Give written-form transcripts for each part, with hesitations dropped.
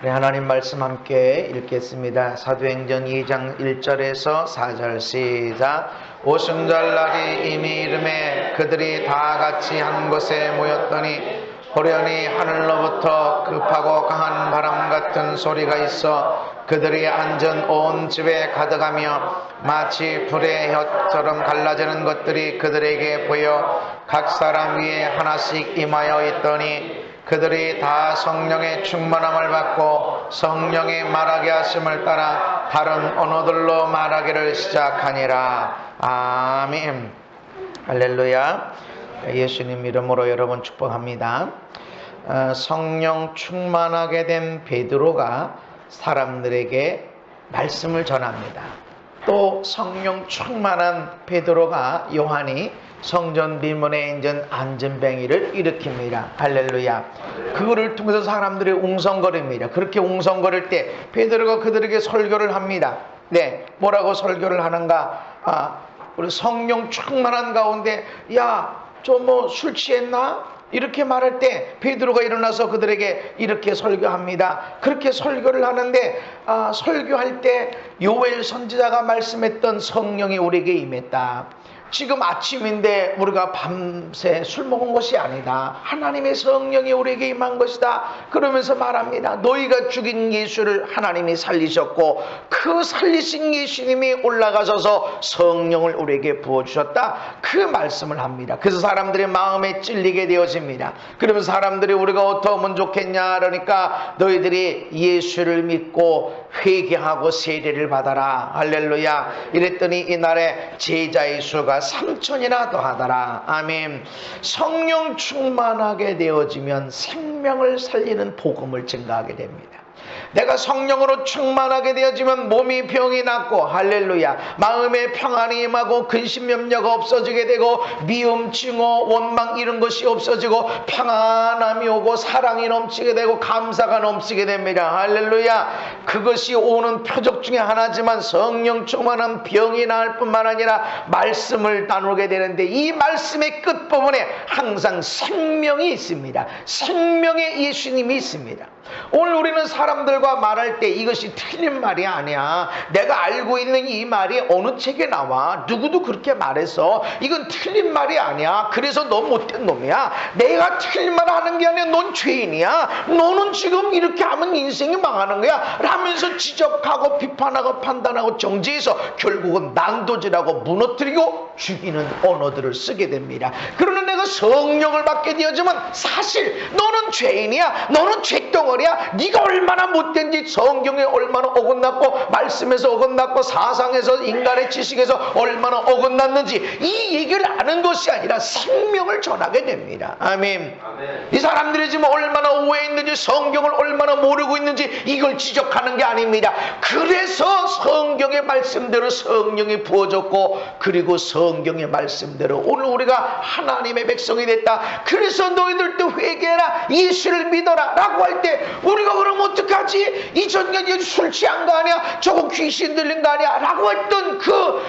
우리 하나님 말씀 함께 읽겠습니다. 사도행전 2장 1절에서 4절 시작. 오순절 날이 이미 이름에 그들이 다 같이 한 곳에 모였더니 호련히 하늘로부터 급하고 강한 바람 같은 소리가 있어 그들이 앉은 온 집에 가득하며 마치 불의 혀처럼 갈라지는 것들이 그들에게 보여 각 사람 위에 하나씩 임하여 있더니 그들이 다 성령의 충만함을 받고 성령의 말하게 하심을 따라 다른 언어들로 말하기를 시작하니라. 아멘. 할렐루야. 예수님 이름으로 여러분 축복합니다. 성령 충만하게 된 베드로가 사람들에게 말씀을 전합니다. 또 성령 충만한 베드로가 요한이 성전 비문에 있는 안전뱅이를 일으킵니다. 할렐루야. 그거를 통해서 사람들이 웅성거립니다. 그렇게 웅성거릴 때 베드로가 그들에게 설교를 합니다. 네, 뭐라고 설교를 하는가? 우리 성령 충만한 가운데 야, 저 뭐 술 취했나? 이렇게 말할 때 베드로가 일어나서 그들에게 이렇게 설교합니다. 그렇게 설교를 하는데 설교할 때 요엘 선지자가 말씀했던 성령이 우리에게 임했다. 지금 아침인데 우리가 밤새 술 먹은 것이 아니다. 하나님의 성령이 우리에게 임한 것이다. 그러면서 말합니다. 너희가 죽인 예수를 하나님이 살리셨고 그 살리신 예수님이 올라가셔서 성령을 우리에게 부어주셨다. 그 말씀을 합니다. 그래서 사람들의 마음에 찔리게 되어집니다. 그러면서 사람들이 우리가 어떻게 하면 좋겠냐 그러니까 너희들이 예수를 믿고 회개하고 세례를 받아라. 할렐루야. 이랬더니 이날에 제자의 수가 3,000이나 더하더라. 아멘. 성령 충만하게 되어지면 생명을 살리는 복음을 증가하게 됩니다. 내가 성령으로 충만하게 되어지면 몸이 병이 낫고 할렐루야 마음의 평안이 임하고 근심염려가 없어지게 되고 미움, 증오, 원망 이런 것이 없어지고 평안함이 오고 사랑이 넘치게 되고 감사가 넘치게 됩니다. 할렐루야. 그것이 오는 표적 중에 하나지만 성령 충만한 병이 나을 뿐만 아니라 말씀을 나누게 되는데 이 말씀의 끝부분에 항상 생명이 있습니다. 생명의 예수님이 있습니다. 오늘 우리는 사람들과 말할 때 이것이 틀린 말이 아니야. 내가 알고 있는 이 말이 어느 책에 나와. 누구도 그렇게 말해서 이건 틀린 말이 아니야. 그래서 너 못된 놈이야. 내가 틀린 말 하는 게 아니라 넌 죄인이야. 너는 지금 이렇게 하면 인생이 망하는 거야 라면서 지적하고 비판하고 판단하고 정죄해서 결국은 난도질하고 무너뜨리고 죽이는 언어들을 쓰게 됩니다. 그러나 내가 성령을 받게 되어지면 사실 너는 죄인이야. 너는 죄덩어리야. 네가 얼마나 못된지 성경에 얼마나 어긋났고 말씀에서 어긋났고 사상에서 인간의 지식에서 얼마나 어긋났는지 이 얘기를 아는 것이 아니라 생명을 전하게 됩니다. 아멘. 이 사람들이 지금 얼마나 오해했는지 성경을 얼마나 모르고 있는지 이걸 지적하는 게 아닙니다. 그래서 성경의 말씀대로 성령이 부어졌고 그리고 성경의 말씀대로 오늘 우리가 하나님의 백성이 됐다. 그래서 너희들도 회개해라. 예수를 믿어라 라고 할 때 우리가 그럼 어떡하지? 이전에 술 취한 거 아니야? 저거 귀신 들린 거 아니야? 라고 했던 그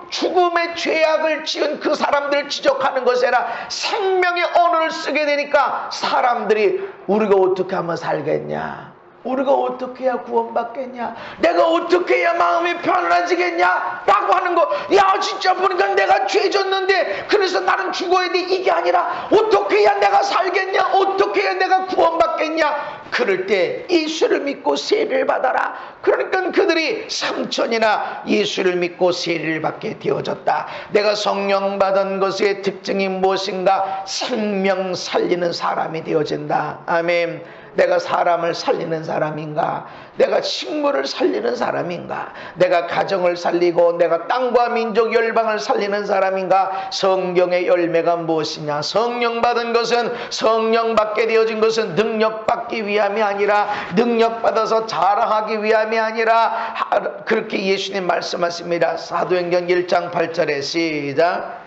죽음의 죄악을 지은 그 사람들을 지적하는 것이 아니라 생명의 언어를 쓰게 되니까 사람들이 우리가 어떻게 하면 살겠냐? 우리가 어떻게 해야 구원받겠냐? 내가 어떻게 해야 마음이 편안해지겠냐? 라고 하는 거. 야 진짜 보니까 내가 죄졌는데 그래서 나는 죽어야 돼. 이게 아니라 어떻게 해야 내가 살겠냐? 어떻게 해야 내가 구원받겠냐? 그럴 때 예수를 믿고 세례를 받아라. 그러니까 그들이 3,000이나 예수를 믿고 세례를 받게 되어졌다. 내가 성령 받은 것의 특징이 무엇인가? 생명 살리는 사람이 되어진다. 아멘. 내가 사람을 살리는 사람인가? 내가 식물을 살리는 사람인가? 내가 가정을 살리고 내가 땅과 민족 열방을 살리는 사람인가? 성경의 열매가 무엇이냐? 성령 받은 것은 성령 받게 되어진 것은 능력 받기 위함이 아니라 능력 받아서 자랑하기 위함이 아니라 그렇게 예수님 말씀하십니다. 사도행전 1장 8절에 시작.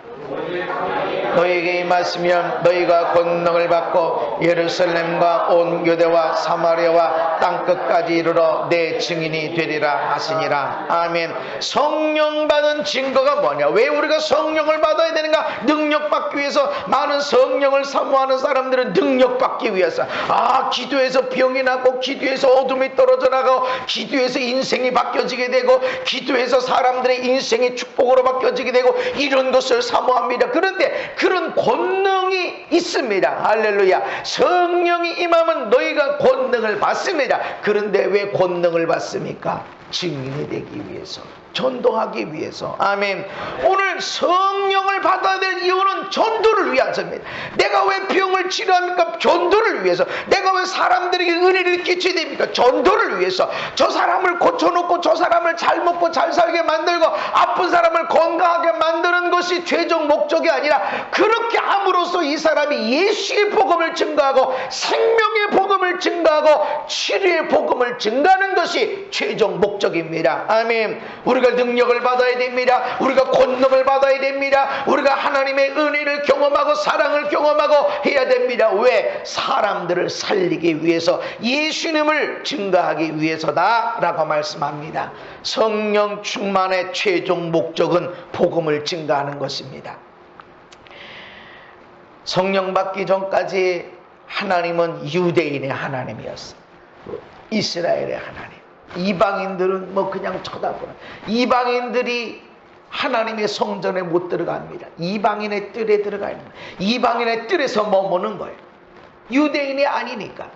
너희에게 임하시면 너희가 권능을 받고 예루살렘과 온 유대와 사마리아와 땅끝까지 이르러 내 증인이 되리라 하시니라. 아멘. 성령 받은 증거가 뭐냐? 왜 우리가 성령을 받아야 되는가? 능력 받기 위해서. 많은 성령을 사모하는 사람들은 능력 받기 위해서, 기도해서 병이 나고, 기도해서 어둠이 떨어져 나가고, 기도해서 인생이 바뀌어지게 되고, 기도해서 사람들의 인생이 축복으로 바뀌어지게 되고, 이런 것을 사모합니다. 그런데 그런 권능이 있습니다. 할렐루야. 성령이 임하면 너희가 권능을 받습니다. 그런데 왜 권능을 받습니까? 증인이 되기 위해서, 전도하기 위해서. 아멘. 오늘 성령을 받아야 될 이유는 전도를 위해서입니다. 내가 왜 병을 치료합니까? 전도를 위해서. 내가 왜 사람들에게 은혜를 끼쳐야 됩니까? 전도를 위해서. 저 사람을 고쳐놓고 저 사람을 잘 먹고 잘 살게 만들고 아픈 사람을 건강하게 만드는 것이 최종 목적이 아니라, 그렇게 함으로써 이 사람이 예수의 복음을 증거하고 생명의 복음을 증거하고 치료의 복음을 증거하는 것이 최종 목적입니다. 아멘. 우리가 능력을 받아야 됩니다. 우리가 권능을 받아야 됩니다. 우리가 하나님의 은혜를 경험하고 사랑을 경험하고 해야 됩니다. 왜? 사람들을 살리기 위해서, 예수님을 증거하기 위해서다 라고 말씀합니다. 성령 충만의 최종 목적은 복음을 증거하는 것입니다. 성령 받기 전까지 하나님은 유대인의 하나님이었어요. 이스라엘의 하나님. 이방인들은 그냥 쳐다보는, 이방인들이 하나님의 성전에 못 들어갑니다. 이방인의 뜰에 들어가는 거예요. 이방인의 뜰에서 머무는 거예요. 유대인이 아니니까.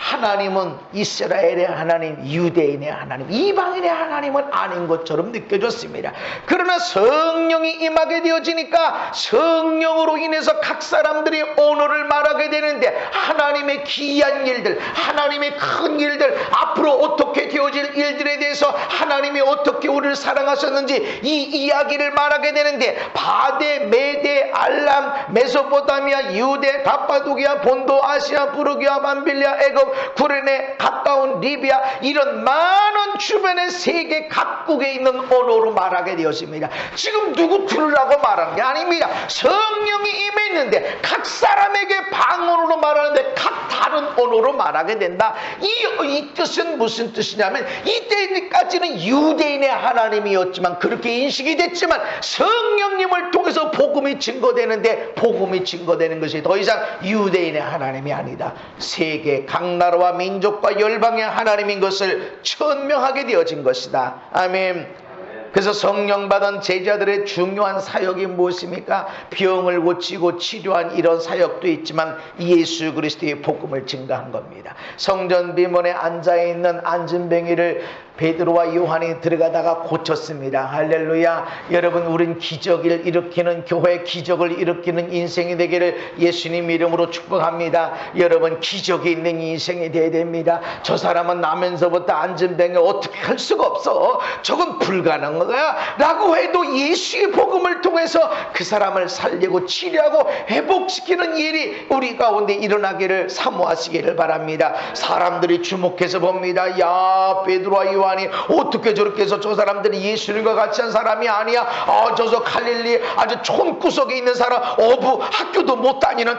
하나님은 이스라엘의 하나님, 유대인의 하나님, 이방인의 하나님은 아닌 것처럼 느껴졌습니다. 그러나 성령이 임하게 되어지니까 성령으로 인해서 각 사람들이 언어를 말하게 되는데, 하나님의 기이한 일들, 하나님의 큰 일들, 앞으로 어떻게 되어질 일들에 대해서 하나님이 어떻게 우리를 사랑하셨는지 이 이야기를 말하게 되는데, 바데, 메데, 알람, 메소포타미아, 유대, 갑바도기아, 본도, 아시아, 부르기아, 밤빌리아, 애굽, 구레네, 가까운 리비아, 이런 많은 주변의 세계 각국에 있는 언어로 말하게 되었습니다. 지금 누구 들으라고 말하는 게 아닙니다. 성령이 임했는데 각 사람에게 방언으로 말하는데 각 다른 언어로 말하게 된다. 이 뜻은 무슨 뜻이냐면, 이때까지는 유대인의 하나님이었지만, 그렇게 인식이 됐지만, 성령님을 통해서 복음이 증거되는데, 복음이 증거되는 것이 더 이상 유대인의 하나님이 아니다. 세계 각 나라와 민족과 열방의 하나님인 것을 천명하게 되어진 것이다. 아멘. 그래서 성령 받은 제자들의 중요한 사역이 무엇입니까? 병을 고치고 치료한 이런 사역도 있지만, 예수 그리스도의 복음을 증거한 겁니다. 성전 비문에 앉아있는 안진뱅이를 베드로와 요한이 들어가다가 고쳤습니다. 할렐루야. 여러분, 우린 기적을 일으키는 교회, 기적을 일으키는 인생이 되기를 예수님 이름으로 축복합니다. 여러분, 기적이 있는 인생이 되어야 됩니다. 저 사람은 나면서부터 안진뱅이 어떻게 할 수가 없어, 저건 불가능한 거야 라고 해도 예수의 복음을 통해서 그 사람을 살리고 치료하고 회복시키는 일이 우리 가운데 일어나기를 사모하시기를 바랍니다. 사람들이 주목해서 봅니다. 야, 베드로와 요한 어떻게 저렇게 해서, 저 사람들이 예수님과 같이 한 사람이 아니야. 저서 갈릴리 아주 촌구석에 있는 사람, 어부, 학교도 못 다니는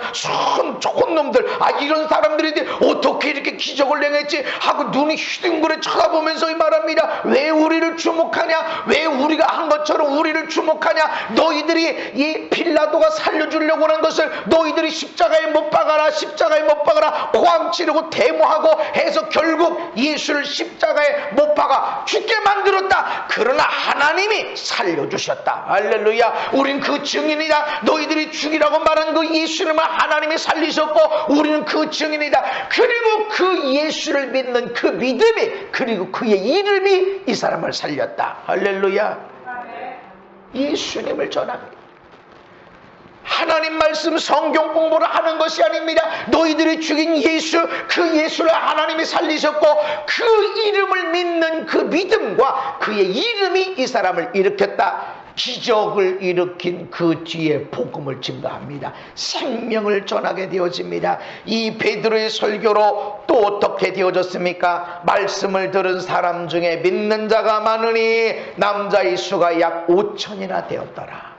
좋은 놈들, 이런 사람들이 어떻게 이렇게 기적을 행했지 하고 눈이 휘둥그레 쳐다보면서 말합니다. 왜 우리를 주목하냐? 왜 우리가 한 것처럼 우리를 주목하냐? 너희들이 이 빌라도가 살려주려고 하는 것을 너희들이 십자가에 못 박아라, 십자가에 못 박아라, 고함 치르고 데모하고 해서 결국 예수를 십자가에 못 박아 죽게 만들었다. 그러나 하나님이 살려주셨다. 할렐루야. 우린 그 증인이다. 너희들이 죽이라고 말한 그 예수님을 하나님이 살리셨고 우리는 그 증인이다. 그리고 그 예수를 믿는 그 믿음이, 그리고 그의 이름이 이 사람을 살렸다. 할렐루야. 예수님을 전합니다. 하나님 말씀 성경 공부를 하는 것이 아닙니다. 너희들이 죽인 예수, 그 예수를 하나님이 살리셨고 그 이름을 믿는 그 믿음과 그의 이름이 이 사람을 일으켰다. 기적을 일으킨 그 뒤에 복음을 증거합니다. 생명을 전하게 되어집니다. 이 베드로의 설교로 또 어떻게 되어졌습니까? 말씀을 들은 사람 중에 믿는 자가 많으니 남자의 수가 약 5천이나 되었더라.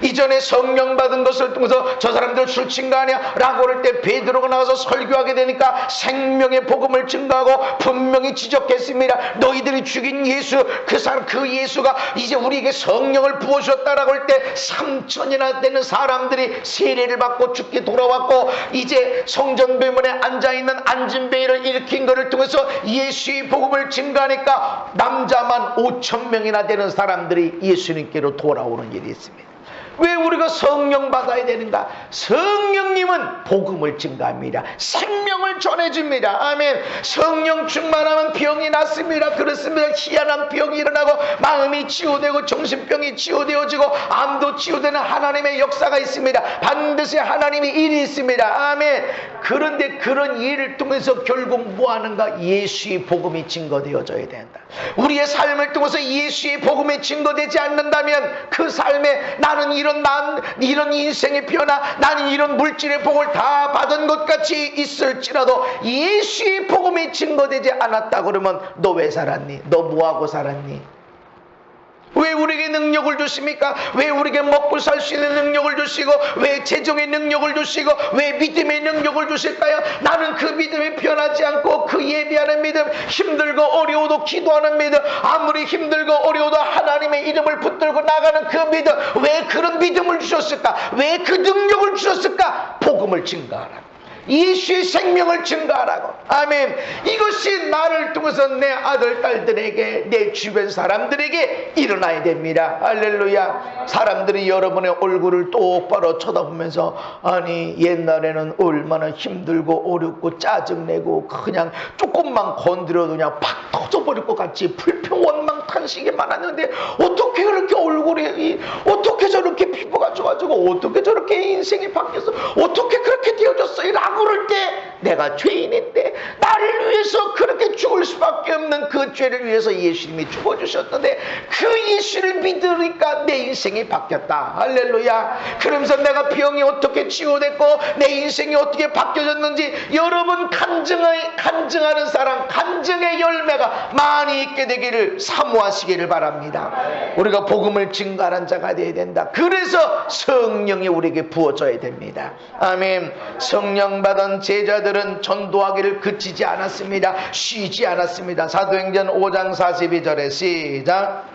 이전에 성령 받은 것을 통해서 저 사람들 술 친 거 아니야? 라고 할 때 베드로가 나가서 설교하게 되니까 생명의 복음을 증거하고 분명히 지적했습니다. 너희들이 죽인 예수, 그 예수가 이제 우리에게 성령을 부어주셨다라고 할 때 3천이나 되는 사람들이 세례를 받고 죽게 돌아왔고, 이제 성전배문에 앉아있는 안진뱅이를 일으킨 것을 통해서 예수의 복음을 증거하니까 남자만 5,000명이나 되는 사람들이 예수님께로 돌아오는 일이 있습니다. 왜 우리가 성령 받아야 되는가? 성령님은 복음을 증가합니다. 생명을 전해줍니다. 아멘. 성령 충만하면 병이 낫습니다. 그렇습니다. 희한한 병이 일어나고 마음이 치유되고 정신병이 치유되어지고 암도 치유되는 하나님의 역사가 있습니다. 반드시 하나님의 일이 있습니다. 아멘. 그런데 그런 일을 통해서 결국 뭐하는가? 예수의 복음이 증거되어져야 된다. 우리의 삶을 통해서 예수의 복음이 증거되지 않는다면 그 삶에 나는 이런 인생의 변화, 나는 이런 물질의 복을 다 받은 것 같이 있을지라도 예수의 복음이 증거되지 않았다 그러면 너 왜 살았니? 너 뭐하고 살았니? 왜 우리에게 능력을 주십니까? 왜 우리에게 먹고 살 수 있는 능력을 주시고, 왜 재정의 능력을 주시고, 왜 믿음의 능력을 주실까요? 나는 그 믿음이 변하지 않고 그 예비하는 믿음, 힘들고 어려워도 기도하는 믿음, 아무리 힘들고 어려워도 하나님의 이름을 붙들고 나가는 그 믿음, 왜 그런 믿음을 주셨을까? 왜 그 능력을 주셨을까? 복음을 증거하라. 예수의 생명을 증거하라고. 아멘. 이것이 나를 통해서 내 아들, 딸들에게, 내 주변 사람들에게 일어나야 됩니다. 할렐루야. 사람들이 여러분의 얼굴을 똑바로 쳐다보면서, 아니 옛날에는 얼마나 힘들고 어렵고 짜증내고 그냥 조금만 건드려도 그냥 팍 터져버릴 것 같이 불평원망탄식이 많았는데 어떻게 그렇게 얼굴이, 어떻게 저렇게 피부가 좋아지고, 어떻게 저렇게 인생이 바뀌어서, 어떻게 그렇게 되어졌어? 라고 그럴 때 내가 죄인인데 나를 위해서 그렇게 죽을 수밖에 없는 그 죄를 위해서 예수님이 죽어주셨는데 그 예수를 믿으니까 내 인생이 바뀌었다. 할렐루야. 그러면서 내가 병이 어떻게 치유됐고 내 인생이 어떻게 바뀌어졌는지 여러분 간증하는 사람, 간증의 열매가 많이 있게 되기를 사모하시기를 바랍니다. 우리가 복음을 증거하는 자가 되어야 된다. 그래서 성령이 우리에게 부어져야 됩니다. 아멘. 성령 받은 제자들은 전도하기를 그치지 않았습니다. 쉬지 않았습니다. 사도행전 5장 42절에 시작.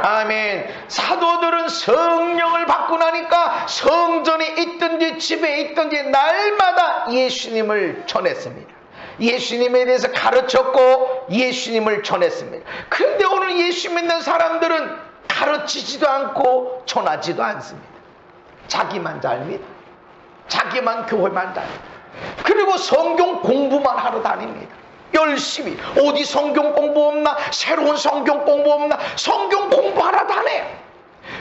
아멘. 사도들은 성령을 받고 나니까 성전에 있든지 집에 있든지 날마다 예수님을 전했습니다. 예수님에 대해서 가르쳤고 예수님을 전했습니다. 그런데 오늘 예수 믿는 사람들은 가르치지도 않고 전하지도 않습니다. 자기만 잘 믿어. 자기만 교회만 다닙니다. 그리고 성경 공부만 하러 다닙니다. 열심히. 어디 성경 공부 없나? 새로운 성경 공부 없나? 성경 공부하러 다녀요.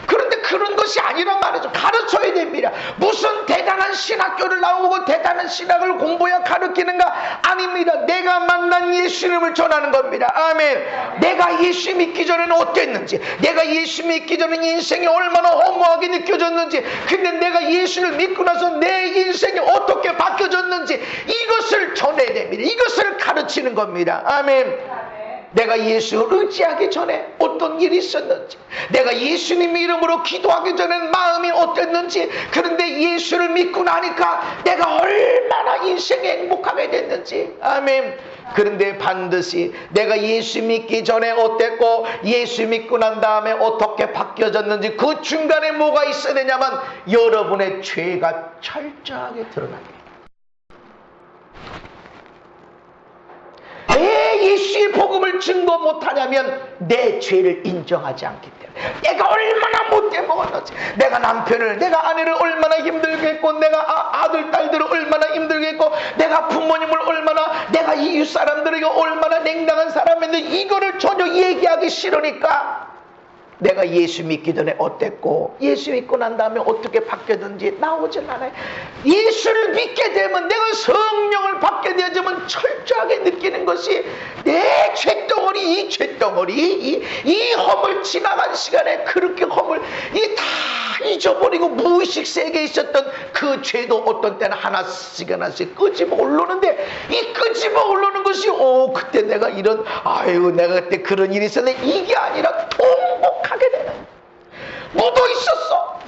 그런데 그런 것이 아니란 말이죠. 가르쳐야 됩니다. 무슨 대단한 신학교를 나오고 대단한 신학을 공부해야 가르치는가? 아닙니다. 내가 만난 예수님을 전하는 겁니다. 아멘. 내가 예수 믿기 전에는 어땠는지, 내가 예수 믿기 전에 인생이 얼마나 허무하게 느껴졌는지, 근데 내가 예수를 믿고 나서 내 인생이 어떻게 바뀌어졌는지 이것을 전해야 됩니다. 이것을 가르치는 겁니다. 아멘. 내가 예수를 의지하기 전에 어떤 일이 있었는지, 내가 예수님 이름으로 기도하기 전에 마음이 어땠는지, 그런데 예수를 믿고 나니까 내가 얼마나 인생이 행복하게 됐는지. 아멘. 그런데 반드시 내가 예수 믿기 전에 어땠고 예수 믿고 난 다음에 어떻게 바뀌어졌는지 그 중간에 뭐가 있어야 되냐면 여러분의 죄가 철저하게 드러납니다. 왜 예수의 복음을 증거 못하냐면 내 죄를 인정하지 않기 때문에. 내가 얼마나 못돼 먹었는지, 내가 남편을, 내가 아내를 얼마나 힘들게 했고, 내가 아들, 딸들을 얼마나 힘들게 했고, 내가 부모님을 얼마나, 내가 이웃 사람들에게 얼마나 냉담한 사람인데 이거를 전혀 얘기하기 싫으니까 내가 예수 믿기 전에 어땠고 예수 믿고 난 다음에 어떻게 바뀌었는지 나오질 않아요. 예수를 믿게 되면, 내가 성령을 받게 되어지면 철저하게 느끼는 것이 내 죄덩어리, 이 죄덩어리, 이 허물, 지나간 시간에 그렇게 허물 다 잊어버리고 무의식 세계에 있었던 그 죄도 어떤 때는 하나씩 끄집어 올르는데, 이 끄집어 올르는 것이 그때 내가 이런, 내가 그때 그런 일이 있었는데, 이게 아니라 통곡하게 되는, 묻어 있었어,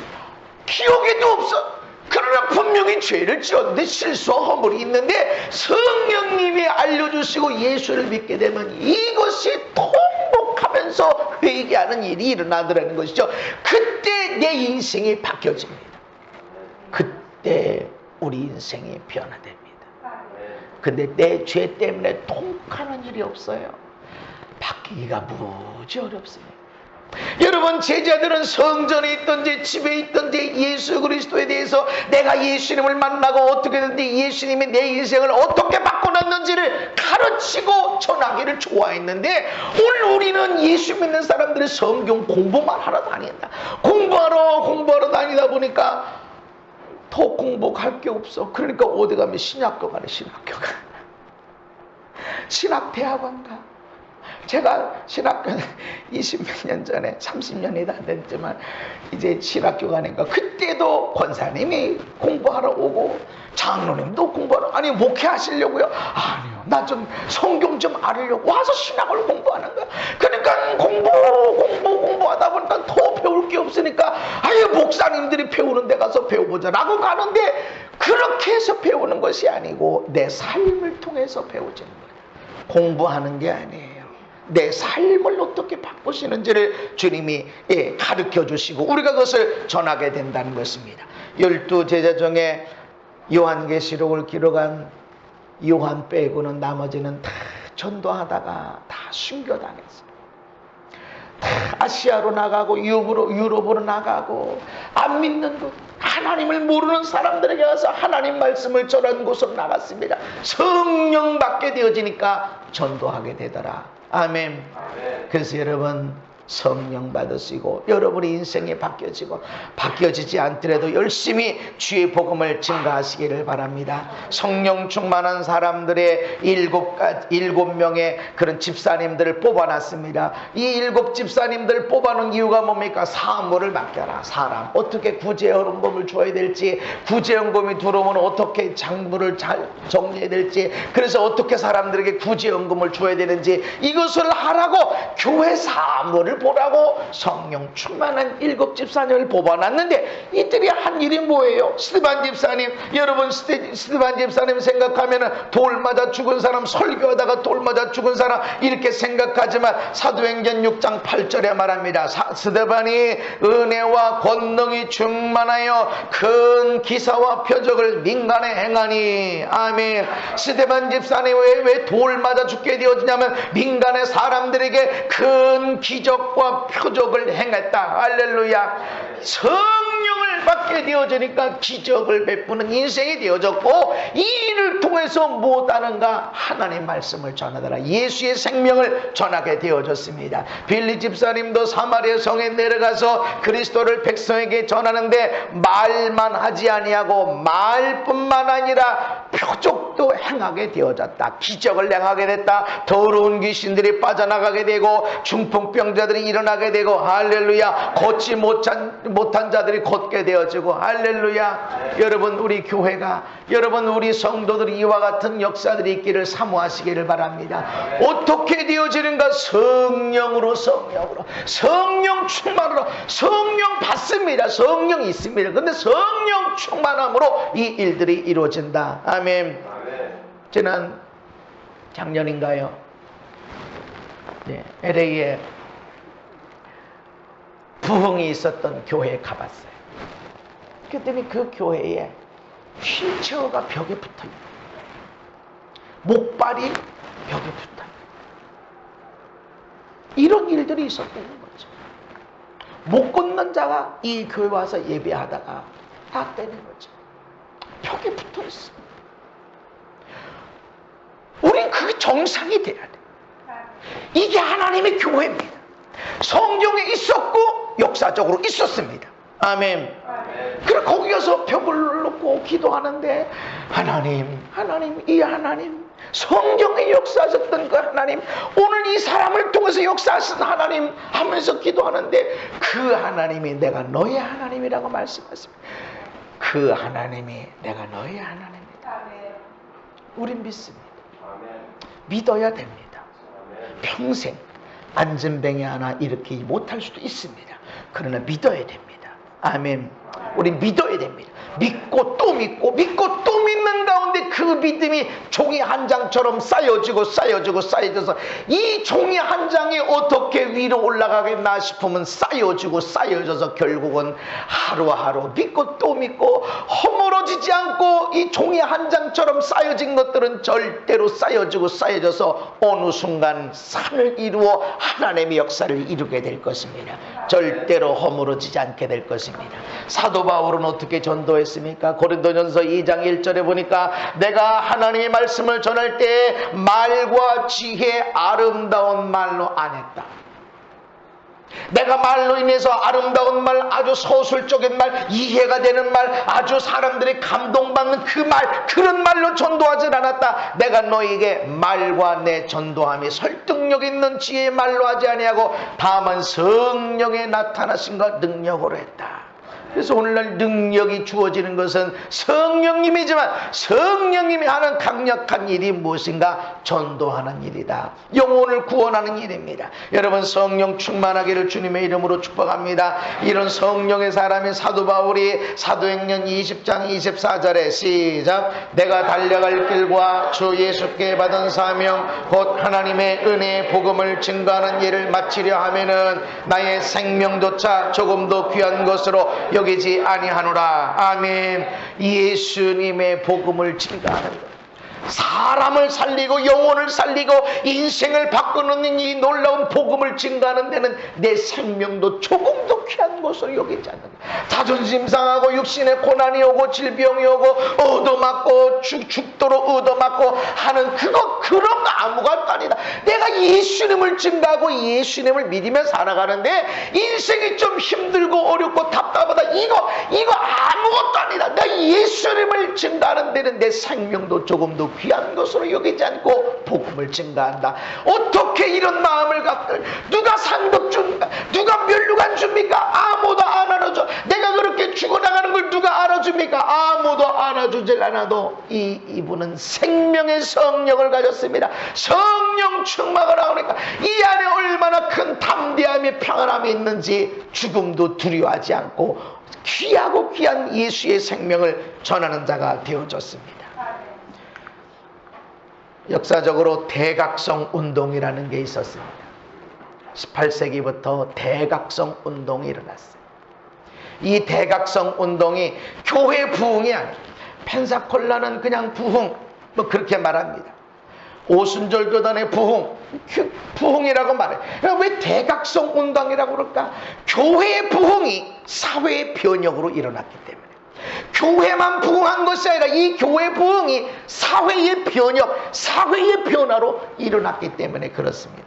기억에도 없어. 그러나 분명히 죄를 지었는데, 실수와 허물이 있는데 성령님이 알려주시고 예수를 믿게 되면 이것이 통곡하면서 회개하는 일이 일어나더라는 것이죠. 그때 내 인생이 바뀌어집니다. 그때 우리 인생이 변화됩니다. 근데 내 죄 때문에 통곡하는 일이 없어요. 바뀌기가 무지 어렵습니다. 여러분, 제자들은 성전에 있든지 집에 있든지 예수 그리스도에 대해서 내가 예수님을 만나고 어떻게 됐는지, 예수님이 내 인생을 어떻게 바꿔놨는지를 가르치고 전하기를 좋아했는데, 오늘 우리는 예수 믿는 사람들이 성경 공부만 하러 다닌다. 공부하러 다니다 보니까 더 공부할 게 없어. 그러니까 어디 가면 신학교 가래. 신학대학원 가. 제가 신학교는 20몇 년 전에, 30년이 다 됐지만 이제 신학교 가니까, 그때도 권사님이 공부하러 오고 장로님도 공부하러, 아니 목회하시려고요? 아니요, 나 좀 성경 좀 알으려고 와서 신학을 공부하는 거야. 그러니까 공부하다 보니까 더 배울 게 없으니까, 목사님들이 배우는 데 가서 배워보자라고 가는데, 그렇게 해서 배우는 것이 아니고 내 삶을 통해서 배워지는 거예요. 공부하는 게 아니에요. 내 삶을 어떻게 바꾸시는지를 주님이 가르쳐 주시고 우리가 그것을 전하게 된다는 것입니다. 12 제자 중에 요한계시록을 기록한 요한 빼고는 나머지는 다 전도하다가 다 순교당했어요. 다 아시아로 나가고 유럽으로 나가고, 안 믿는 것, 하나님을 모르는 사람들에게 가서 하나님 말씀을 전한 곳으로 나갔습니다. 성령 받게 되어지니까 전도하게 되더라. 아멘. 그래서 여러분, 성령 받으시고 여러분의 인생이 바뀌어지지 않더라도 열심히 주의 복음을 증가하시기를 바랍니다. 성령 충만한 사람들의 7명의 그런 집사님들을 뽑아놨습니다. 이 7 집사님들을 뽑아놓은 이유가 뭡니까? 사물을 맡겨라. 사람 어떻게 구제연금을 줘야 될지, 구제연금이 들어오면 어떻게 장부를 잘 정리해야 될지, 그래서 어떻게 사람들에게 구제연금을 줘야 되는지, 이것을 하라고 교회 사물을 보라고 성령 충만한 7 집사님을 뽑아놨는데, 이들이 한 일이 뭐예요? 스데반 집사님, 여러분 스데반 집사님 생각하면 돌 맞아 죽은 사람, 설교하다가 돌 맞아 죽은 사람 이렇게 생각하지만 사도행전 6장 8절에 말합니다. 스데반이 은혜와 권능이 충만하여 큰 기사와 표적을 민간에 행하니. 아멘. 스데반 집사님 왜 돌 맞아 죽게 되어지냐면, 민간의 사람들에게 큰 기적 과 표적을 행했다. 할렐루야. 성령을 받게 되어지니까 기적을 베푸는 인생이 되어졌고, 이 일을 통해서 무엇하는가? 하나님 말씀을 전하더라. 예수의 생명을 전하게 되어졌습니다. 빌리 집사님도 사마리아 성에 내려가서 그리스도를 백성에게 전하는데, 말만 하지 아니하고 말뿐만 아니라 표적도 행하게 되어졌다. 기적을 행하게 됐다. 더러운 귀신들이 빠져나가게 되고, 중풍병자들이 일어나게 되고, 할렐루야. 걷지 못한 자들이 걷게 되어지고, 할렐루야. 여러분, 우리 교회가, 여러분 우리 성도들이 이와 같은 역사들이 있기를 사모하시기를 바랍니다. 어떻게 되어지는가? 성령으로 성령 충만으로. 성령 받습니다. 성령 있습니다. 근데 성령 충만함으로 이 일들이 이루어진다. 아멘. 지난 작년인가요? LA에 부흥이 있었던 교회에 가봤어요. 그랬더니 그 교회에 휠체어가 벽에 붙어있고, 목발이 벽에 붙어있고, 이런 일들이 있었다는 거죠. 못 걷는 자가 이 교회 와서 예배하다가 다 떼는 거죠. 벽에 붙어있어. 우린 그게 정상이 돼야 돼. 이게 하나님의 교회입니다. 성경에 있었고 역사적으로 있었습니다. 아멘. 그래 거기 가서 벽을 놓고 기도하는데 하나님 이 하나님 성경에 역사하셨던 그 하나님, 오늘 이 사람을 통해서 역사하신 하나님 하면서 기도하는데 그 하나님이 내가 너의 하나님이라고 말씀하십니다. 그 하나님이 내가 너의 하나님이다. 우린 믿습니다. 믿어야 됩니다. 평생 안전뱅이 하나 일으키지 못할 수도 있습니다. 그러나 믿어야 됩니다. 아멘. 우리 믿어야 됩니다. 믿고 또 믿고 믿고 또 믿는 가운데 그 믿음이 종이 한 장처럼 쌓여져서 이 종이 한 장이 어떻게 위로 올라가겠나 싶으면 쌓여져서 결국은 하루하루 믿고 또 믿고 허물어지지 않고 이 종이 한 장처럼 쌓여진 것들은 절대로 쌓여져서 어느 순간 산을 이루어 하나님의 역사를 이루게 될 것입니다. 절대로 허물어지지 않게 될 것입니다. 사도 바울은 어떻게 전도했습니까? 고린도전서 2장 1절에 보니까 내가 하나님의 말씀을 전할 때 말과 지혜 아름다운 말로 안 했다. 내가 말로 인해서 아름다운 말, 아주 서술적인 말, 이해가 되는 말, 아주 사람들이 감동받는 그 말, 그런 말로 전도하지 않았다. 내가 너에게 말과 내 전도함이 설득력 있는 지혜의 말로 하지 아니하고 다만 성령에 나타나신과 능력으로 했다. 그래서 오늘날 능력이 주어지는 것은 성령님이지만 성령님이 하는 강력한 일이 무엇인가? 전도하는 일이다. 영혼을 구원하는 일입니다. 여러분 성령 충만하기를 주님의 이름으로 축복합니다. 이런 성령의 사람이 사도 바울이 사도행전 20장 24절에 시작. 내가 달려갈 길과 주 예수께 받은 사명 곧 하나님의 은혜의 복음을 증거하는 일을 마치려 하면은 나의 생명조차 조금도 귀한 것으로 여기지 아니하노라. 아멘. 예수님의 복음을 증거하는 것, 사람을 살리고 영혼을 살리고 인생을 바꾸는 이 놀라운 복음을 증거하는 데는 내 생명도 조금도 귀한 것으로 여기지 않는다. 자존심 상하고 육신의 고난이 오고 질병이 오고 얻어맞고 죽도록 얻어맞고 하는 그런 거 아무것도 아니다. 내가 예수님을 증거하고 예수님을 믿으며 살아가는데 인생이 좀 힘들고 어렵고 답답하다. 이거 아무것도 아니다. 내가 예수님을 증거하는 데는 내 생명도 조금도 귀한 것으로 여기지 않고 복음을 증거한다. 어떻게 이런 마음을 갖고 누가 상급 줍니까? 누가 면류관 줍니까? 아무도 안 알아줘. 내가 그렇게 죽어나가는 걸 누가 알아줍니까? 아무도 알아주질 않아도 이분은 생명의 성령을 가졌습니다. 성령 충만을 하니까 이 안에 얼마나 큰 담대함이 평안함이 있는지 죽음도 두려워하지 않고 귀하고 귀한 예수의 생명을 전하는 자가 되어졌습니다. 역사적으로 대각성 운동이라는 게 있었습니다. 18세기부터 대각성 운동이 일어났어요. 이 대각성 운동이 교회 부흥이 아니에요. 펜사콜라는 그냥 부흥, 뭐 그렇게 말합니다. 오순절 교단의 부흥이라고 말해요. 왜 대각성 운동이라고 그럴까? 교회의 부흥이 사회의 변혁으로 일어났기 때문에. 교회만 부흥한 것이 아니라 이 교회 부흥이 사회의 변혁, 사회의 변화로 일어났기 때문에 그렇습니다.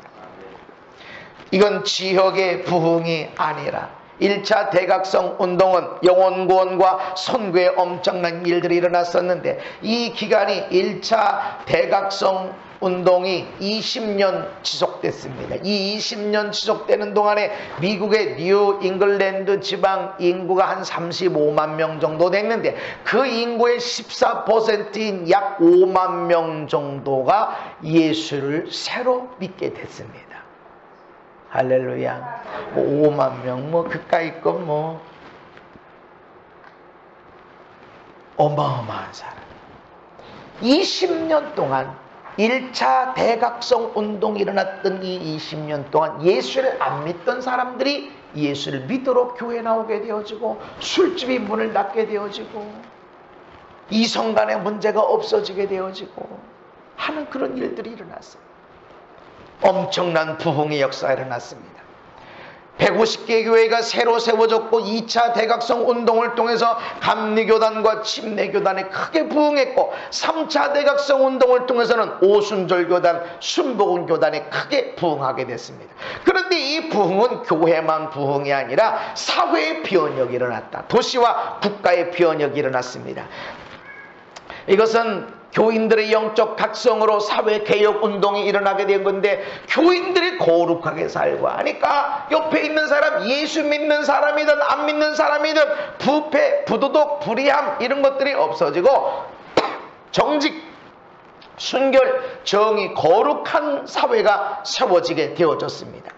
이건 지역의 부흥이 아니라 1차 대각성 운동은 영혼구원과 선교에 엄청난 일들이 일어났었는데 이 기간이 1차 대각성 운동이 20년 지속됐습니다. 이 20년 지속되는 동안에 미국의 뉴 잉글랜드 지방 인구가 한 35만 명 정도 됐는데 그 인구의 14%인 약 5만 명 정도가 예수를 새로 믿게 됐습니다. 할렐루야. 5만 명 그까이 거 어마어마한 사람. 20년 동안 1차 대각성 운동이 일어났던 이 20년 동안 예수를 안 믿던 사람들이 예수를 믿도록 교회에 나오게 되어지고 술집이 문을 닫게 되어지고 이성 간의 문제가 없어지게 되어지고 하는 그런 일들이 일어났어요. 엄청난 부흥의 역사가 일어났습니다. 150개 교회가 새로 세워졌고 2차 대각성 운동을 통해서 감리교단과 침례교단이 크게 부흥했고 3차 대각성 운동을 통해서는 오순절교단, 순복음교단이 크게 부흥하게 됐습니다. 그런데 이 부흥은 교회만 부흥이 아니라 사회의 변혁이 일어났다. 도시와 국가의 변혁이 일어났습니다. 이것은 교인들의 영적 각성으로 사회개혁운동이 일어나게 된 건데, 교인들이 거룩하게 살고 하니까 옆에 있는 사람, 예수 믿는 사람이든 안 믿는 사람이든 부패, 부도덕, 불의함 이런 것들이 없어지고 정직, 순결, 정의, 거룩한 사회가 세워지게 되어졌습니다.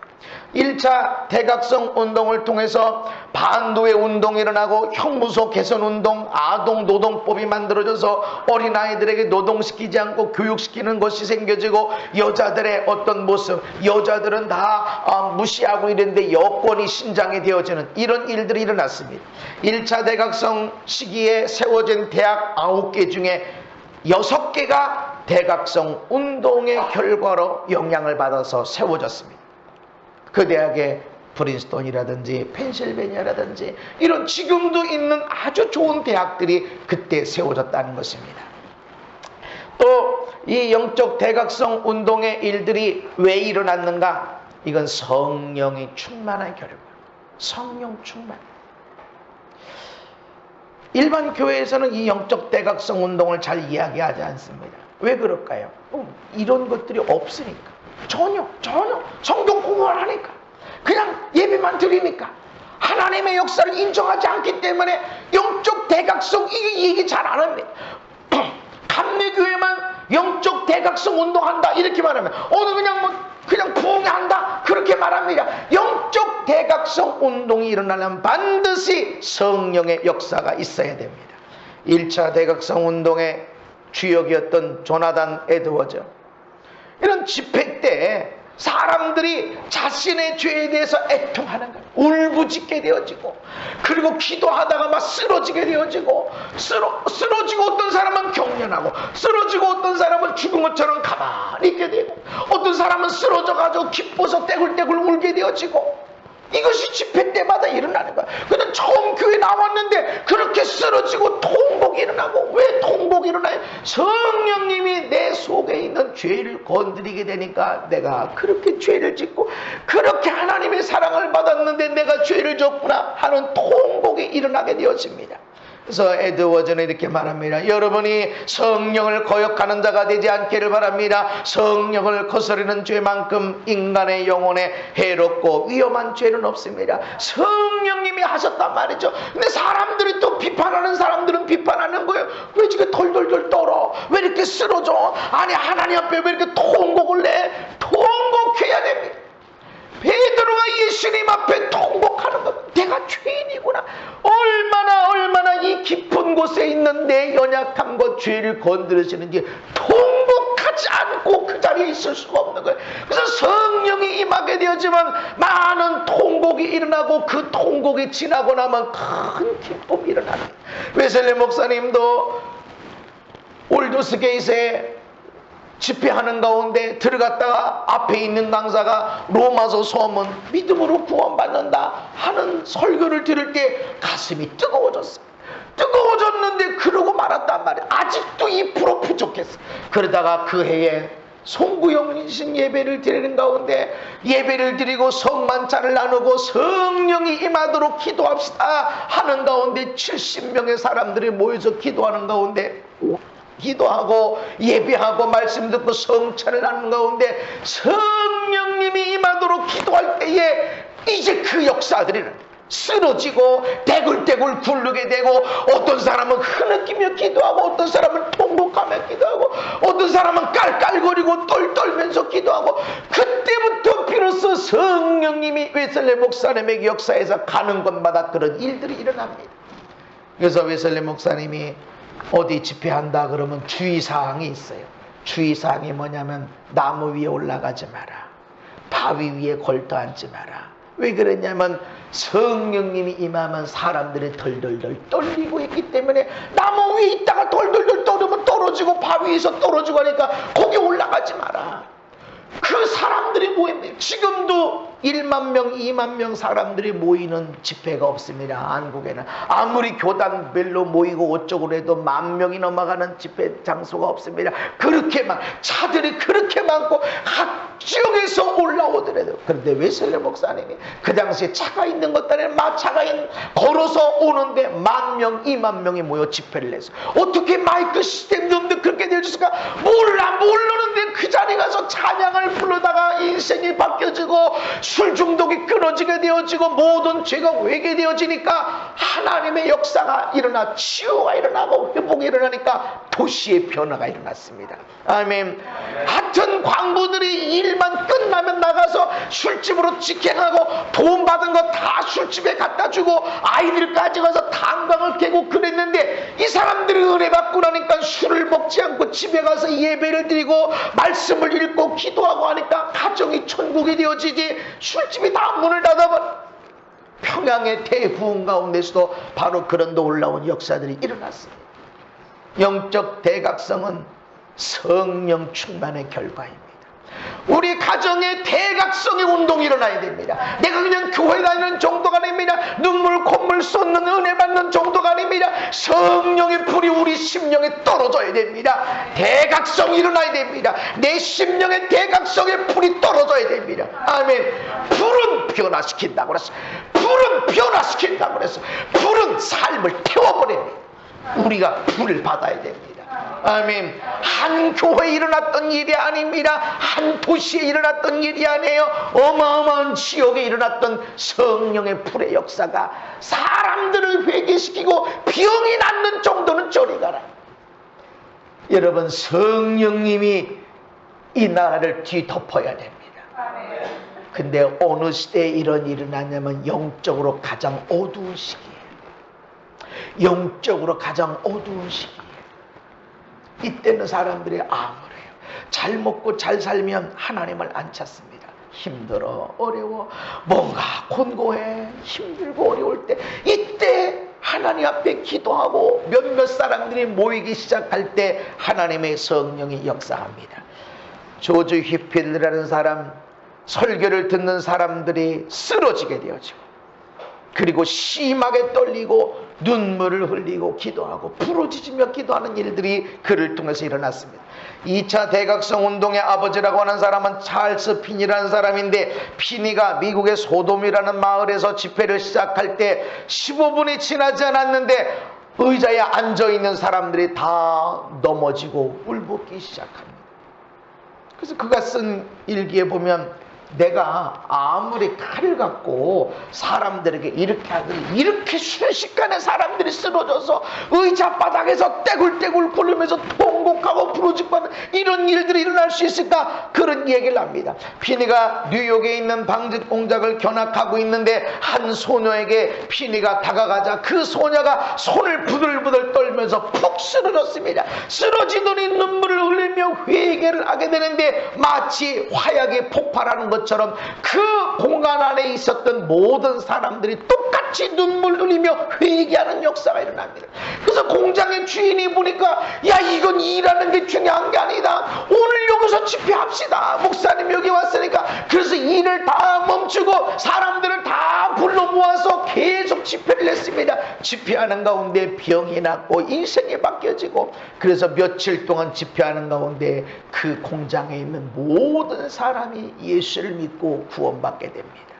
1차 대각성 운동을 통해서 반도의 운동이 일어나고 형무소 개선 운동, 아동 노동법이 만들어져서 어린아이들에게 노동시키지 않고 교육시키는 것이 생겨지고, 여자들의 어떤 모습, 여자들은 다 무시하고 이랬는데 여권이 신장이 되어지는 이런 일들이 일어났습니다. 1차 대각성 시기에 세워진 대학 9개 중에 6개가 대각성 운동의 결과로 영향을 받아서 세워졌습니다. 그 대학의 프린스턴이라든지 펜실베니아라든지 이런 지금도 있는 아주 좋은 대학들이 그때 세워졌다는 것입니다. 또 이 영적 대각성 운동의 일들이 왜 일어났는가? 이건 성령이 충만한 결과. 성령 충만. 일반 교회에서는 이 영적 대각성 운동을 잘 이야기하지 않습니다. 왜 그럴까요? 이런 것들이 없으니까. 전혀 성경 공부를 하니까, 그냥 예배만 드리니까, 하나님의 역사를 인정하지 않기 때문에 영적 대각성 이 얘기 잘 안 합니다. 감리교회만 영적 대각성 운동한다 이렇게 말하면 오늘 그냥 부흥한다 그렇게 말합니다. 영적 대각성 운동이 일어나려면 반드시 성령의 역사가 있어야 됩니다. 1차 대각성 운동의 주역이었던 조나단 에드워즈, 이런 집회 때 사람들이 자신의 죄에 대해서 애통하는 거예요. 울부짖게 되어지고, 그리고 기도하다가 막 쓰러지게 되어지고, 쓰러지고 어떤 사람은 경련하고, 쓰러지고 어떤 사람은 죽은 것처럼 가만히 있게 되고, 어떤 사람은 쓰러져가지고 기뻐서 떼굴떼굴 울게 되어지고, 이것이 집회 때마다 일어나는 거야. 근데 처음 교회 나왔는데 그렇게 쓰러지고 통곡이 일어나고, 왜 통곡이 일어나요? 성령님이 내 속에 있는 죄를 건드리게 되니까 내가 그렇게 죄를 짓고 그렇게 하나님의 사랑을 받았는데 내가 죄를 졌구나 하는 통곡이 일어나게 되었습니다. 그래서 에드워즈는 이렇게 말합니다. 여러분이 성령을 거역하는 자가 되지 않기를 바랍니다. 성령을 거스르는 죄만큼 인간의 영혼에 해롭고 위험한 죄는 없습니다. 성령님이 하셨단 말이죠. 근데 사람들이 또 비판하는 사람들은 비판하는 거예요. 왜 지금 덜덜덜 떨어? 왜 이렇게 쓰러져? 아니 하나님 앞에 왜 이렇게 통곡을 내? 통곡해야 됩니다. 베드로가 예수님 앞에 통곡하는 것, 내가 죄인이구나. 얼마나 이 깊은 곳에 있는 내 연약함과 죄를 건드리시는지 통곡하지 않고 그 자리에 있을 수가 없는 거예요. 그래서 성령이 임하게 되었지만 많은 통곡이 일어나고, 그 통곡이 지나고 나면 큰 기쁨이 일어납니다. 웨슬리 목사님도 올드스게이트에 집회하는 가운데 들어갔다가 앞에 있는 강사가 로마서 서문 믿음으로 구원받는다 하는 설교를 들을 때 가슴이 뜨거워졌어요. 뜨거워졌는데 그러고 말았단 말이에요. 아직도 2% 부족했어. 그러다가 그 해에 송구영신 예배를 드리는 가운데 예배를 드리고 성만찬을 나누고 성령이 임하도록 기도합시다 하는 가운데 70명의 사람들이 모여서 기도하는 가운데, 기도하고 예배하고 말씀 듣고 성찬을 나누는 가운데 성령님이 임하도록 기도할 때에 이제 그 역사들이 쓰러지고 대굴대굴 굴르게 되고, 어떤 사람은 흐느끼며 기도하고, 어떤 사람은 통곡하며 기도하고, 어떤 사람은 깔깔거리고 떨면서 기도하고, 그때부터 비로소 성령님이 웨슬리 목사님의 역사에서 가는 곳마다 그런 일들이 일어납니다. 그래서 웨슬리 목사님이 어디 집회한다 그러면 주의사항이 있어요. 주의사항이 뭐냐면 나무 위에 올라가지 마라, 바위 위에 걸터 앉지 마라. 왜 그랬냐면 성령님이 임하면 사람들이 덜덜덜 떨리고 있기 때문에 나무 위에 있다가 덜덜덜 떨으면 떨어지고 바위에서 떨어지고 하니까 거기 올라가지 마라. 그 사람들이 모입니다. 지금도 1만 명, 2만 명 사람들이 모이는 집회가 없습니다. 한국에는 아무리 교단별로 모이고 어쩌고 해도 10,000명이 넘어가는 집회 장소가 없습니다. 그렇게 차들이 그렇게 많고 각 지역에서 올라오더라도. 그런데 웨슬리 목사님이 그 당시에 차가 있는 것도 아니라 마차가 걸어서 오는데 10,000명, 2만 명이 모여 집회를 해서 어떻게 마이크 시스템도 없는데 그렇게 되어졌을까? 모르는데 그 자리에 가서 찬양을 부르다가 인생이 바뀌어지고 술 중독이 끊어지게 되어지고 모든 죄가 회개되어지니까 하나님의 역사가 일어나 치유가 일어나고 회복이 일어나니까 도시의 변화가 일어났습니다. 아멘. 하여튼 광부들이 일만 끝나면 나가서 술집으로 직행하고 돈 받은 거 다 술집에 갖다 주고 아이들까지 가서 탄광을 깨고 그랬는데 이 사람들이 은혜 받고 나니까 술을 먹지 않고 집에 가서 예배를 드리고 말씀을 읽고 기도하고 하니까 가정이 천국이 되어지지 술집이 다 문을 닫아버려. 평양의 대부흥 가운데서도 바로 그런 놀라운 역사들이 일어났습니다. 영적 대각성은 성령 충만의 결과입니다. 우리 가정에 대각성의 운동이 일어나야 됩니다. 내가 그냥 교회 다니는 정도가 아닙니다. 눈물 콧물 쏟는 은혜 받는 정도가 아닙니다. 성령의 불이 우리 심령에 떨어져야 됩니다. 대각성이 일어나야 됩니다. 내 심령의 대각성의 불이 떨어져야 됩니다. 아멘. 불은 변화시킨다고 그랬어. 불은 변화시킨다고 그랬어. 불은 삶을 태워버립니다. 우리가 불을 받아야 됩니다. 아멘. 한 교회에 일어났던 일이 아닙니다. 한 도시에 일어났던 일이 아니에요. 어마어마한 지역에 일어났던 성령의 불의 역사가 사람들을 회개시키고 병이 낫는 정도는 저리 가라. 여러분, 성령님이 이 나라를 뒤덮어야 됩니다. 근데 어느 시대에 이런 일이 일어나냐면 영적으로 가장 어두운 시기예요. 영적으로 가장 어두운 시기. 이때는 사람들이 암울해요. 잘 먹고 잘 살면 하나님을 안 찾습니다. 힘들어, 어려워, 뭔가 곤고해, 힘들고 어려울 때 이때 하나님 앞에 기도하고 몇몇 사람들이 모이기 시작할 때 하나님의 성령이 역사합니다. 조지 휘필드라는 사람, 설교를 듣는 사람들이 쓰러지게 되어지고 그리고 심하게 떨리고 눈물을 흘리고 기도하고 부르짖으며 기도하는 일들이 그를 통해서 일어났습니다. 2차 대각성 운동의 아버지라고 하는 사람은 찰스 피니라는 사람인데, 피니가 미국의 소돔이라는 마을에서 집회를 시작할 때 15분이 지나지 않았는데 의자에 앉아있는 사람들이 다 넘어지고 울붓기 시작합니다. 그래서 그가 쓴 일기에 보면 내가 아무리 칼을 갖고 사람들에게 이렇게 하더니 이렇게 순식간에 사람들이 쓰러져서 의자 바닥에서 떼굴떼굴 굴르면서 통곡하고 부르짖고 하는 이런 일들이 일어날 수 있을까? 그런 얘기를 합니다. 피니가 뉴욕에 있는 방직 공작을 견학하고 있는데 한 소녀에게 피니가 다가가자 그 소녀가 손을 부들부들 떨면서 푹 쓰러졌습니다. 쓰러지더니 눈물을 흘리며 회개를 하게 되는데 마치 화약이 폭발하는 것처럼 그 공간 안에 있었던 모든 사람들이 똑같이 눈물 흘리며 회개하는 역사가 일어납니다. 그래서 공장의 주인이 보니까 야, 이건 일하는 게 중요한 게 아니다. 오늘 여기서 집회합시다. 목사님 여기 왔으니까. 그래서 일을 다 멈추고 사람들을 다 불러 모아서 계속 집회를 했습니다. 집회하는 가운데 병이 낫고 인생이 바뀌어지고, 그래서 며칠 동안 집회하는 가운데 그 공장에 있는 모든 사람이 예수를 믿고 구원받게 됩니다.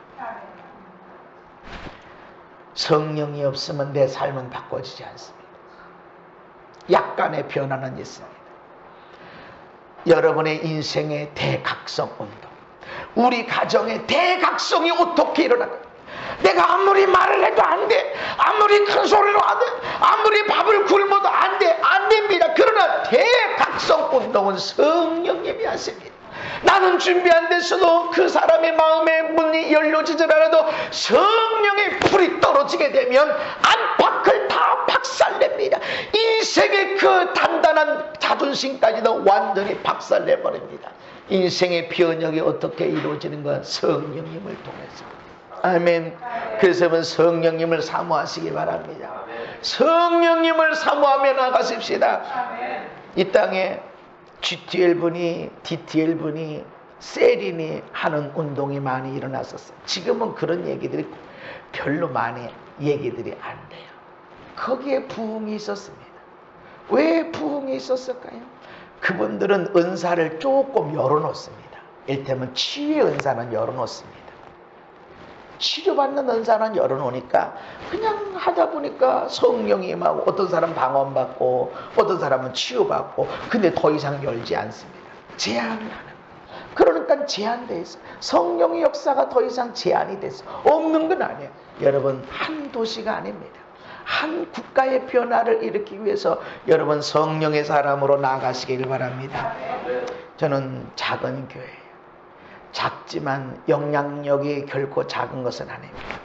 성령이 없으면 내 삶은 바꿔지지 않습니다. 약간의 변화는 있습니다. 여러분의 인생의 대각성 운동, 우리 가정의 대각성이 어떻게 일어날까? 내가 아무리 말을 해도 안 돼, 아무리 큰 소리로 안 돼, 아무리 밥을 굶어도 안 돼, 안 됩니다. 그러나 대각성 운동은 성령님이 하십니다. 나는 준비 안 됐어도 그 사람의 마음의 문이 열려지지 않아도 성령의 불이 떨어지게 되면 안팎을 다 박살냅니다. 인생의 그 단단한 자존심까지도 완전히 박살내버립니다. 인생의 변혁이 어떻게 이루어지는 건 성령님을 통해서. 아멘. 그래서 성령님을 사모하시기 바랍니다. 성령님을 사모하며 나가십시다. 이 땅에 GTL 분이, DTL 분이 세린이 하는 운동이 많이 일어났었어요. 지금은 그런 얘기들이 별로 많이 얘기들이 안 돼요. 거기에 부흥이 있었습니다. 왜 부흥이 있었을까요? 그분들은 은사를 조금 열어놓습니다. 이를테면 치유의 은사는 열어놓습니다. 치료받는 은사는 열어놓으니까 그냥 하다 보니까 성령이 임하고 어떤 사람은 방언받고 어떤 사람은 치유받고, 근데 더 이상 열지 않습니다. 제한을 하는 거예요. 그러니까 제한돼 있어. 성령의 역사가 더 이상 제한이 됐어. 없는 건 아니에요. 여러분, 한 도시가 아닙니다. 한 국가의 변화를 일으키기 위해서 여러분 성령의 사람으로 나아가시길 바랍니다. 저는 작은 교회예요. 작지만 영향력이 결코 작은 것은 아닙니다.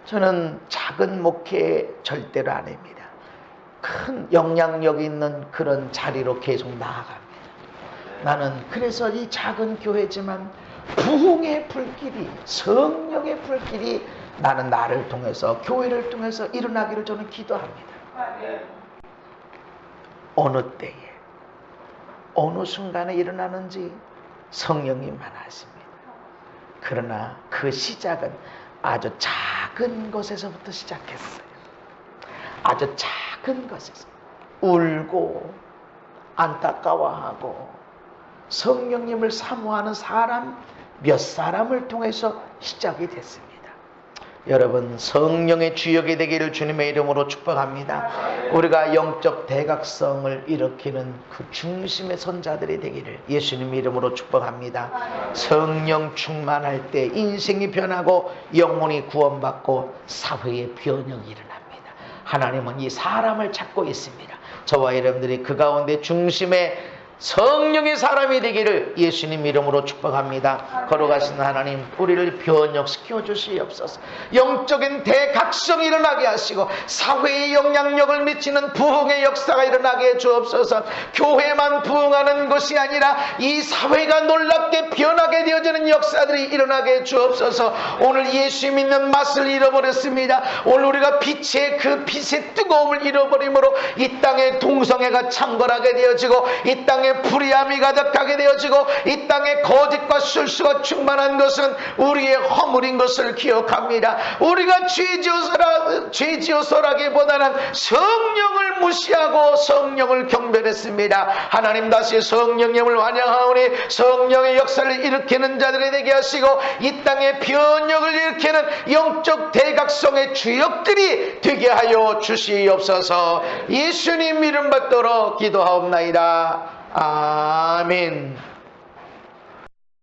저는 작은 목회 절대로 아닙니다. 큰 영향력 있는 그런 자리로 계속 나아갑니다. 나는 그래서 이 작은 교회지만 부흥의 불길이, 성령의 불길이 나는 나를 통해서, 교회를 통해서 일어나기를 저는 기도합니다. 어느 때에, 어느 순간에 일어나는지 성령님만 아십니다. 그러나 그 시작은 아주 작은 것에서부터 시작했어요. 아주 작은 것에서 울고 안타까워하고 성령님을 사모하는 사람 몇 사람을 통해서 시작이 됐습니다. 여러분, 성령의 주역이 되기를 주님의 이름으로 축복합니다. 우리가 영적 대각성을 일으키는 그 중심의 선자들이 되기를 예수님 이름으로 축복합니다. 성령 충만할 때 인생이 변하고 영혼이 구원받고 사회의 변형이 일어납니다. 하나님은 이 사람을 찾고 있습니다. 저와 여러분들이 그 가운데 중심에 성령의 사람이 되기를 예수님 이름으로 축복합니다. 걸어가시는 하나님, 우리를 변혁시켜 주시옵소서. 영적인 대각성이 일어나게 하시고 사회에 영향력을 미치는 부흥의 역사가 일어나게 해 주옵소서. 교회만 부흥하는 것이 아니라 이 사회가 놀랍게 변하게 되어지는 역사들이 일어나게 해 주옵소서. 오늘 예수 믿는 맛을 잃어버렸습니다. 오늘 우리가 빛의 그 빛의 뜨거움을 잃어버림으로 이 땅에 동성애가 창궐하게 되어지고 이 땅에 불의함이 가득하게 되어지고 이 땅에 거짓과 술수가 충만한 것은 우리의 허물인 것을 기억합니다. 우리가 죄지어서라기보다는 성령을 무시하고 성령을 경배했습니다. 하나님, 다시 성령님을 환영하오니 성령의 역사를 일으키는 자들이 되게 하시고 이 땅에 변혁을 일으키는 영적 대각성의 주역들이 되게 하여 주시옵소서. 예수님 이름 받도록 기도하옵나이다. 아멘.